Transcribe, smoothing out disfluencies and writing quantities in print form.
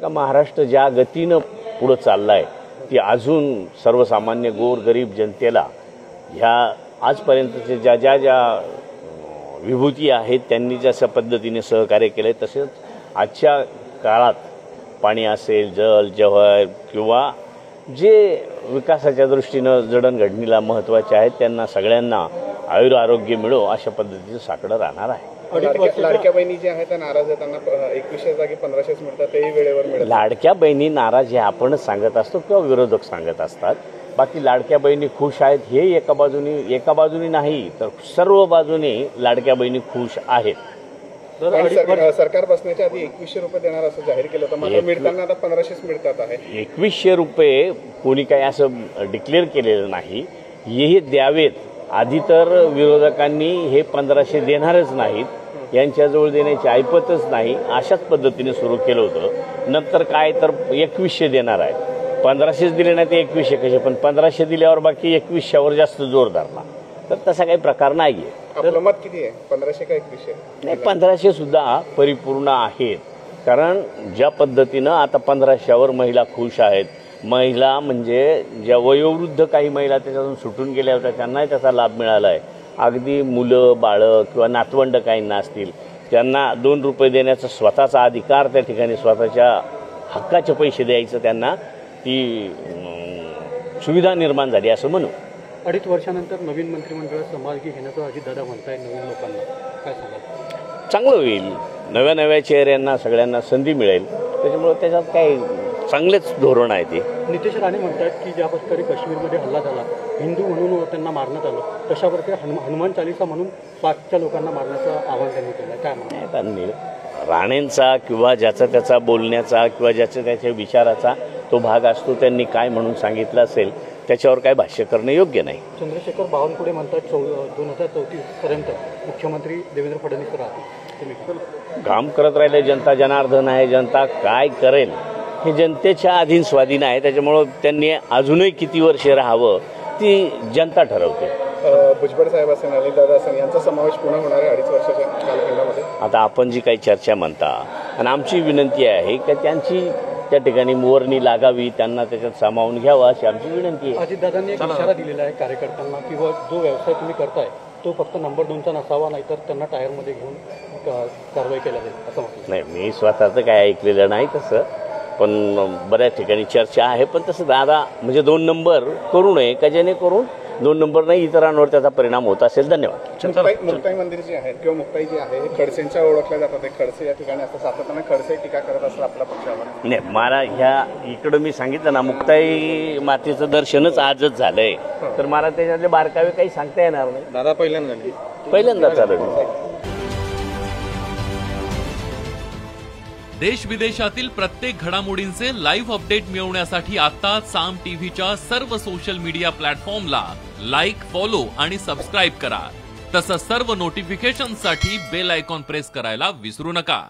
का महाराष्ट्र ज्या गतीनं पुढं चालला आहे ती अजून सर्वसामान्य गोरगरीब जनतेला ह्या आजपर्यंतचे ज्या विभूती आहेत त्यांनी जशा पद्धतीने सहकार्य केले तसेच आजच्या काळात पाणी असेल, जल, जवाहर किंवा जे विकासाच्या दृष्टीनं जडणघडणीला महत्त्वाचे आहेत त्यांना सगळ्यांना आयुर आरोग्य मिळो अशा पद्धतीचं साकडं राहणार आहे. लाडक्या बहिणी जे आहेत त्या नाराज आहेत, त्यांना 2100 जागी 1500 मिळतात, तेही वेळेवर मिळतात. लाडक्या बहिणी नाराज हे आपणच सांगत असतो किंवा विरोधक सांगत असतात. बाकी लाडक्या बहिणी खुश आहेत हे एका बाजूनी नाही तर सर्व बाजूने लाडक्या बहिणी खुश आहेत. सरकार बसण्याच्या आधी 2100 रुपये देणार असं जाहीर केलं होतं, मात्र मिळताना आता 1500 मिळतात आहे. 2100 रुपये कोणी काही असं डिक्लेअर केलेलं नाही. हे द्यावेत. आधी तर विरोधकांनी हे 1500 देणारच नाहीत, यांच्याजवळ देण्याची ऐपतच नाही अशाच पद्धतीने सुरू केलं होतं. नंतर काय तर 2100 देणार आहे. 1500 दिले नाही ते 2100 कसे, पण 1500 दिल्यावर बाकी 2100वर जास्त जोर धरला तर तसा काही प्रकार नाही आहे. आपलं मत किती आहे, 1500 का 2100? नाही, 1500 सुद्धा परिपूर्ण आहेत. कारण ज्या पद्धतीनं आता 1500वर महिला खुश आहेत. महिला म्हणजे ज्या वयोवृद्ध काही महिला त्याच्यातून सुटून गेल्या होत्या त्यांनाही त्याचा लाभ मिळाला आहे. अगदी मुलं बाळं किंवा नातवंड काहींना असतील त्यांना 2 रुपये देण्याचा स्वतःचा अधिकार त्या ठिकाणी, स्वतःच्या हक्काचे पैसे द्यायचं त्यांना ती सुविधा निर्माण झाली असं म्हणू. 2.5 वर्षानंतर नवीन मंत्रिमंडळात समावेश घेण्याचं अजितदादा म्हणताय. नवीन लोकांना काय सांगाल? चांगलं होईल. नव्या चेहऱ्यांना सगळ्यांना संधी मिळेल. त्याच्यामुळे त्याच्यात काही चांगलेच धोरण आहे ते. नितेश राणे म्हणतात की ज्या प्रकारे काश्मीरमध्ये हल्ला झाला, हिंदू म्हणून त्यांना मारण्यात आलं, तशा प्रकारे हनुमान चालीसा म्हणून पाकच्या लोकांना मारण्याचं आवाहन त्यांनी केलं. काय म्हणतात? राणेंचा किंवा ज्याचा त्याचा बोलण्याचा किंवा ज्याच्या त्याच्या विचाराचा तो भाग असतो. त्यांनी काय म्हणून सांगितलं असेल त्याच्यावर काय भाष्य करणं योग्य नाही. चंद्रशेखर बावनकुळे म्हणतात 2034 पर्यंत मुख्यमंत्री देवेंद्र फडणवीस राहतील. काम करत राहिले. जनता जनार्दन आहे. जनता काय करेल हे जनतेच्या अधीन स्वाधीन आहे. त्याच्यामुळं त्यांनी अजूनही किती वर्ष राहावं ती जनता ठरवते. भुजबळ साहेब असेल, अनिलदादा असेल यांचा समावेश पुन्हा होणार आहे 2.5 वर्षाच्या कालखंडामध्ये. आता आपण जी काही चर्चा म्हणता आणि आमची विनंती आहे की त्यांची त्या ठिकाणी मोरणी लागावी, त्यांना त्याच्यात सामावून घ्यावं अशी आमची विनंती आहे. अजितदादांनी एक इशारा दिलेला आहे कार्यकर्त्यांना की जो व्यवसाय तुम्ही करताय तो फक्त नंबर 2चा नसावा, नाहीतर त्यांना टायरमध्ये घेऊन कारवाई केल्या जाईल असं म्हटलं. नाही, मी स्वतःचं काय ऐकलेलं नाही तसं, पण बऱ्याच ठिकाणी चर्चा आहे. पण तसं दादा म्हणजे 2 नंबर करू नये का, जेणेकरून 2 नंबर नाही इतरांवर त्याचा परिणाम होत असेल. धन्यवाद. मुक्ताई मंदिर जे आहे किंवा मुक्ताई जे आहे हे खडसेंच्या ओळखल्या जातात. खडसे या ठिकाणी असं सातत्याने खडसे टीका करत असतात आपल्या पक्षावर. नाही, मला ह्या इकडं मी सांगितलं ना, मुक्ताई मातेचं दर्शनच आजच झालंय तर मला त्याच्यातले बारकावे काही सांगता येणार नाही. दादा पहिल्यांदा चालू. देश विदेशातील प्रत्येक घडामोडींचे लाईव्ह अपडेट मिळवण्यासाठी आता साम टीव्हीच्या सर्व सोशल मीडिया प्लॅटफॉर्मला लाईक, फॉलो आणि सबस्क्राईब करा. तसंच सर्व नोटिफिकेशनसाठी बेल आयकॉन प्रेस करायला विसरू नका.